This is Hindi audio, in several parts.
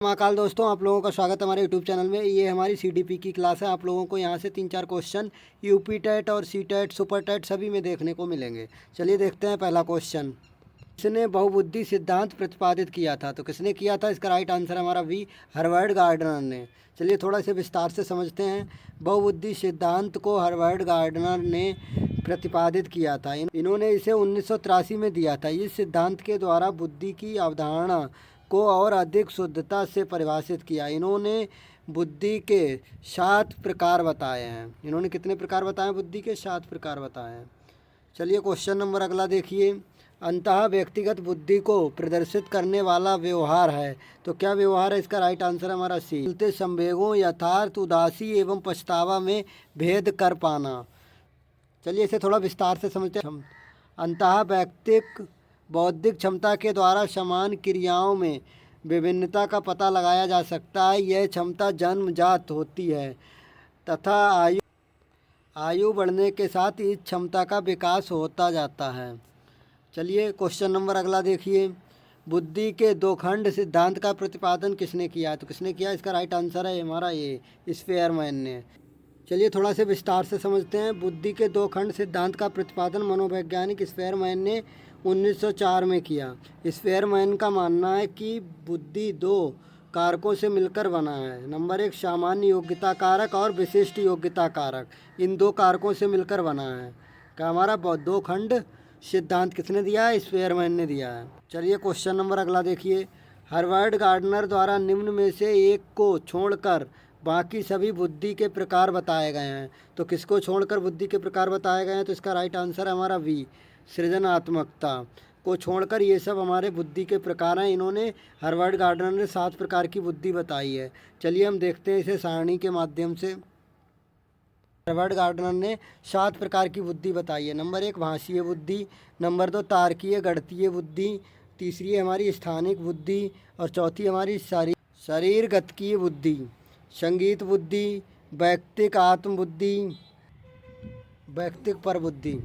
महाकाल दोस्तों, आप लोगों का स्वागत है हमारे यूट्यूब चैनल में। ये हमारी सीडीपी की क्लास है। आप लोगों को यहाँ से 3-4 क्वेश्चन यूपी टेट और सी टेट सुपर टेट सभी में देखने को मिलेंगे। चलिए देखते हैं पहला क्वेश्चन। किसने बहुबुद्धि सिद्धांत प्रतिपादित किया था? तो किसने किया था? इसका राइट आंसर हमारा बी, हर्बर्ट गार्डनर ने। चलिए थोड़ा से विस्तार से समझते हैं। बहुबुद्धि सिद्धांत को हर्बर्ट गार्डनर ने प्रतिपादित किया था। इन्होंने इसे 1983 में दिया था। इस सिद्धांत के द्वारा बुद्धि की अवधारणा को और अधिक शुद्धता से परिभाषित किया। इन्होंने बुद्धि के 7 प्रकार बताए हैं। इन्होंने कितने प्रकार बताए? बुद्धि के 7 प्रकार बताए हैं। चलिए क्वेश्चन नंबर अगला देखिए। अंतः व्यक्तिगत बुद्धि को प्रदर्शित करने वाला व्यवहार है। तो क्या व्यवहार है? इसका राइट आंसर हमारा सी, चलते संवेगों, यथार्थ, उदासी एवं पछतावा में भेद कर पाना। चलिए इसे थोड़ा विस्तार से समझते हैं। अंतः व्यक्तिक बौद्धिक क्षमता के द्वारा समान क्रियाओं में विभिन्नता का पता लगाया जा सकता है। यह क्षमता जन्मजात होती है तथा आयु बढ़ने के साथ इस क्षमता का विकास होता जाता है। चलिए क्वेश्चन नंबर अगला देखिए। बुद्धि के दो खंड सिद्धांत का प्रतिपादन किसने किया? तो किसने किया? इसका राइट आंसर है हमारा ये, स्पेयरमैन ने। चलिए थोड़ा से विस्तार से समझते हैं। बुद्धि के दो खंड सिद्धांत का प्रतिपादन मनोवैज्ञानिक स्पेयरमैन ने 1904 में किया। स्पेयरमैन का मानना है कि बुद्धि 2 कारकों से मिलकर बना है। नंबर 1 सामान्य योग्यता कारक और विशिष्ट योग्यता कारक। इन 2 कारकों से मिलकर बना है। क्या हमारा दो खंड सिद्धांत किसने दिया है? स्पेयरमैन ने दिया है। चलिए क्वेश्चन नंबर अगला देखिए। हर्बर्ट गार्डनर द्वारा निम्न में से एक को छोड़कर बाकी सभी बुद्धि के प्रकार बताए गए हैं। तो किसको छोड़कर बुद्धि के प्रकार बताए गए हैं? तो इसका राइट आंसर है हमारा बी, सृजनात्मकता को छोड़कर ये सब हमारे बुद्धि के प्रकार हैं। इन्होंने हर्बर्ट गार्डनर ने 7 प्रकार की बुद्धि बताई है। चलिए हम देखते हैं इसे सारणी के माध्यम से। हर्बर्ट गार्डनर ने 7 प्रकार की बुद्धि बताई है। नंबर 1 भाषीय बुद्धि, नंबर 2 तार्किक गणितीय बुद्धि, तीसरी हमारी स्थानिक बुद्धि और चौथी हमारी शरीर गतिकीय बुद्धि, संगीत बुद्धि, वैयक्तिक आत्म बुद्धि, वैयक्तिक पर बुद्धि।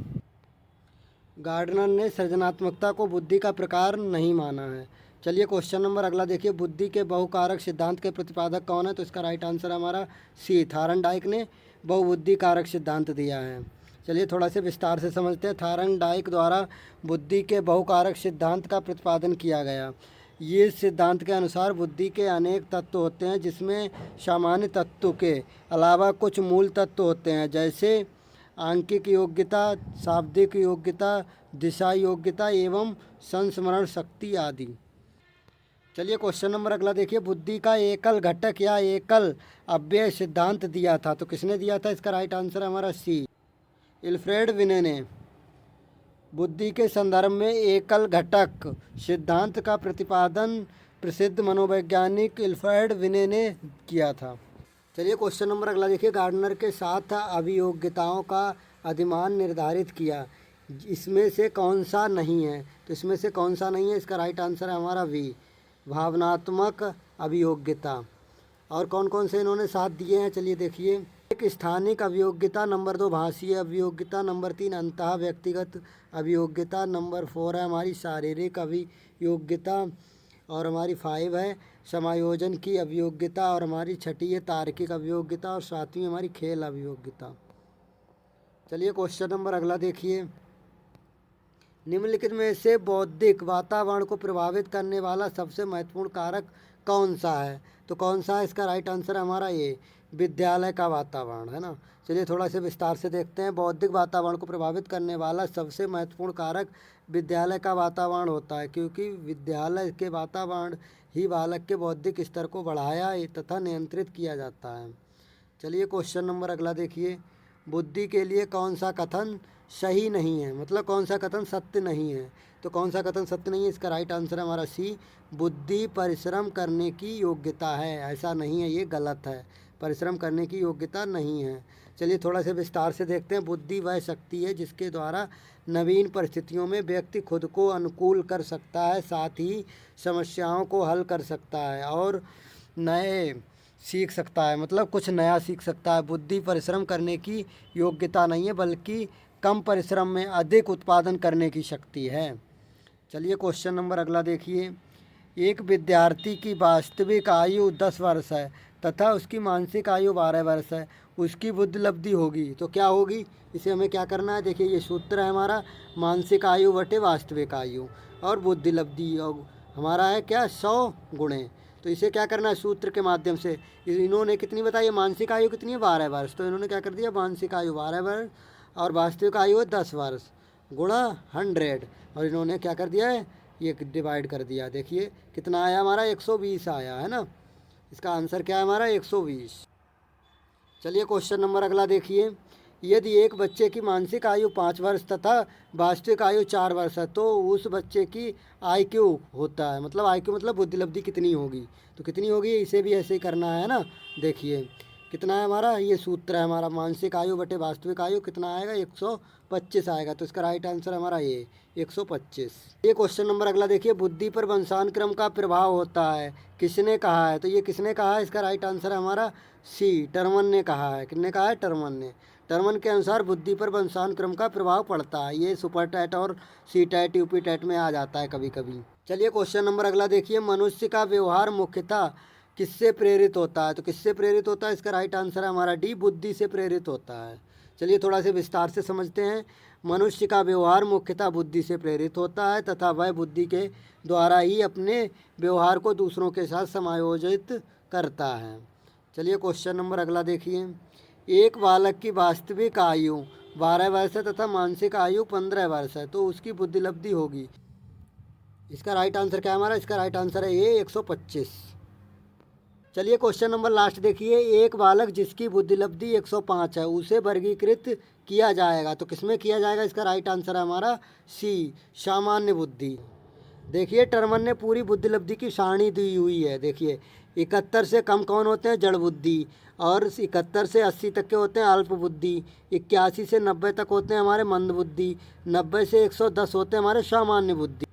गार्डनर ने सृजनात्मकता को बुद्धि का प्रकार नहीं माना है। चलिए क्वेश्चन नंबर अगला देखिए। बुद्धि के बहुकारक सिद्धांत के प्रतिपादक कौन है? तो इसका राइट आंसर हमारा सी, थारनडाइक ने बहुबुद्धि कारक सिद्धांत दिया है। चलिए थोड़ा से विस्तार से समझते हैं। थारनडाइक द्वारा बुद्धि के बहुकारक सिद्धांत का प्रतिपादन किया गया। ये सिद्धांत के अनुसार बुद्धि के अनेक तत्व होते हैं, जिसमें सामान्य तत्व के अलावा कुछ मूल तत्व होते हैं, जैसे आंकिक योग्यता, शाब्दिक योग्यता, दिशा योग्यता एवं संस्मरण शक्ति आदि। चलिए क्वेश्चन नंबर अगला देखिए। बुद्धि का एकल घटक या एकल अव्यय सिद्धांत दिया था। तो किसने दिया था? इसका राइट आंसर है हमारा सी, एल्फ्रेड विने ने। बुद्धि के संदर्भ में एकल घटक सिद्धांत का प्रतिपादन प्रसिद्ध मनोवैज्ञानिक एल्फ्रेड विने ने किया था। चलिए क्वेश्चन नंबर अगला देखिए। गार्डनर के 7 अभियोग्यताओं का अधिमान निर्धारित किया। इसमें से कौन सा नहीं है? तो इसमें से कौन सा नहीं है? इसका राइट आंसर है हमारा बी, भावनात्मक अभियोग्यता। और कौन कौन से इन्होंने 7 दिए हैं? चलिए देखिए। 1 स्थानिक अभियोग्यता, नंबर 2 भाषीय अभियोग्यता, नंबर 3 अंतः व्यक्तिगत अभियोग्यता, नंबर 4 है हमारी शारीरिक अभियोग्यता, और हमारी 5 है समायोजन की अभियोग्यता, और हमारी 6ठी है तार्किक अभियोग्यता, और 7वीं हमारी खेल अभियोग्यता। चलिए क्वेश्चन नंबर अगला देखिए। निम्नलिखित में से बौद्धिक वातावरण को प्रभावित करने वाला सबसे महत्वपूर्ण कारक कौन सा है? तो कौन सा है? इसका राइट आंसर है हमारा ये, विद्यालय का वातावरण, है ना। चलिए थोड़ा से विस्तार से देखते हैं। बौद्धिक वातावरण को प्रभावित करने वाला सबसे महत्वपूर्ण कारक विद्यालय का वातावरण होता है, क्योंकि विद्यालय के वातावरण ही बालक के बौद्धिक स्तर को बढ़ाया तथा नियंत्रित किया जाता है। चलिए क्वेश्चन नंबर अगला देखिए। बुद्धि के लिए कौन सा कथन सही नहीं है? मतलब कौन सा कथन सत्य नहीं है? तो कौन सा कथन सत्य नहीं है? इसका राइट आंसर है हमारा सी, बुद्धि परिश्रम करने की योग्यता है। ऐसा नहीं है, ये गलत है। परिश्रम करने की योग्यता नहीं है। चलिए थोड़ा से विस्तार से देखते हैं। बुद्धि वह शक्ति है जिसके द्वारा नवीन परिस्थितियों में व्यक्ति खुद को अनुकूल कर सकता है, साथ ही समस्याओं को हल कर सकता है और नए सीख सकता है, मतलब कुछ नया सीख सकता है। बुद्धि परिश्रम करने की योग्यता नहीं है, बल्कि कम परिश्रम में अधिक उत्पादन करने की शक्ति है। चलिए क्वेश्चन नंबर अगला देखिए। एक विद्यार्थी की वास्तविक आयु 10 वर्ष है तथा उसकी मानसिक आयु 12 वर्ष है, उसकी बुद्धि लब्धि होगी तो क्या होगी? इसे हमें क्या करना है? देखिए ये सूत्र है हमारा, मानसिक आयु बटे वास्तविक आयु और बुद्धि लब्धि और हमारा है क्या 100 गुणे। तो इसे क्या करना है? सूत्र के माध्यम से। इन्होंने कितनी बताई? मानसिक आयु कितनी है? 12 वर्ष। तो इन्होंने क्या कर दिया? मानसिक आयु 12 वर्ष और वास्तविक आयु है 10 वर्ष गुणा 100 और इन्होंने क्या कर दिया है? ये डिवाइड कर दिया। देखिए कितना आया हमारा? 120 आया है ना। इसका आंसर क्या है हमारा? 120। चलिए क्वेश्चन नंबर अगला देखिए। यदि एक बच्चे की मानसिक आयु 5 वर्ष तथा वास्तविक आयु 4 वर्ष है तो उस बच्चे की IQ होता है, मतलब IQ मतलब बुद्धि लब्धि कितनी होगी? तो कितनी होगी? इसे भी ऐसे ही करना है ना। देखिए कितना है हमारा? ये सूत्र है हमारा, मानसिक आयु बटे वास्तविक आयु कितना आएगा? 125 आएगा। तो इसका राइट आंसर हमारा ये 125। ये क्वेश्चन नंबर अगला देखिए। बुद्धि पर वंशानुक्रम का प्रभाव होता है, किसने कहा है? तो ये किसने कहा है? इसका राइट आंसर है हमारा सी, टर्मन ने कहा है। किसने कहा है? टर्मन ने। टर्मन के अनुसार बुद्धि पर वंशानुक्रम का प्रभाव पड़ता है। ये सुपर टैट और सी टैट यूपी टैट में आ जाता है कभी कभी। चलिए क्वेश्चन नंबर अगला देखिए। मनुष्य का व्यवहार मुख्यतः किससे प्रेरित होता है? तो किससे प्रेरित होता है? इसका राइट आंसर है हमारा डी, बुद्धि से प्रेरित होता है। चलिए थोड़ा से विस्तार से समझते हैं। मनुष्य का व्यवहार मुख्यतः बुद्धि से प्रेरित होता है तथा वह बुद्धि के द्वारा ही अपने व्यवहार को दूसरों के साथ समायोजित करता है। चलिए क्वेश्चन नंबर अगला देखिए। एक बालक की वास्तविक आयु 12 वर्ष है तथा मानसिक आयु 15 वर्ष है तो उसकी बुद्धि लब्धि होगी। इसका राइट आंसर क्या है हमारा? इसका राइट आंसर है ये 125। चलिए क्वेश्चन नंबर लास्ट देखिए। एक बालक जिसकी बुद्धि लब्धि 105 है उसे वर्गीकृत किया जाएगा तो किसमें किया जाएगा? इसका राइट आंसर है हमारा सी, सामान्य बुद्धि। देखिए टर्मन ने पूरी बुद्धि लब्धि की सारणी दी हुई है। देखिए 71 से कम कौन होते हैं? जड़ बुद्धि। और 71 से 80 तक के होते हैं अल्प बुद्धि। 81 से 90 तक होते हैं हमारे मंद बुद्धि। 90 से 110 होते हैं हमारे सामान्य बुद्धि।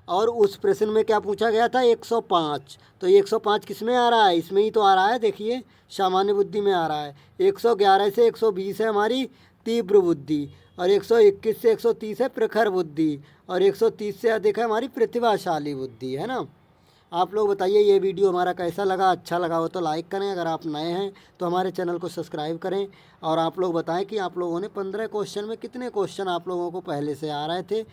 और उस प्रश्न में क्या पूछा गया था? 105। तो ये 105 किस में आ रहा है? इसमें ही तो आ रहा है। देखिए सामान्य बुद्धि में आ रहा है। 111 से 120 है हमारी तीव्र बुद्धि और 121 से 130 है प्रखर बुद्धि और 130 से अधिक है हमारी प्रतिभाशाली बुद्धि, है ना। आप लोग बताइए ये वीडियो हमारा कैसा लगा? अच्छा लगा हो तो लाइक करें, अगर आप नए हैं तो हमारे चैनल को सब्सक्राइब करें और आप लोग बताएं कि आप लोगों ने 15 क्वेश्चन में कितने क्वेश्चन आप लोगों को पहले से आ रहे थे।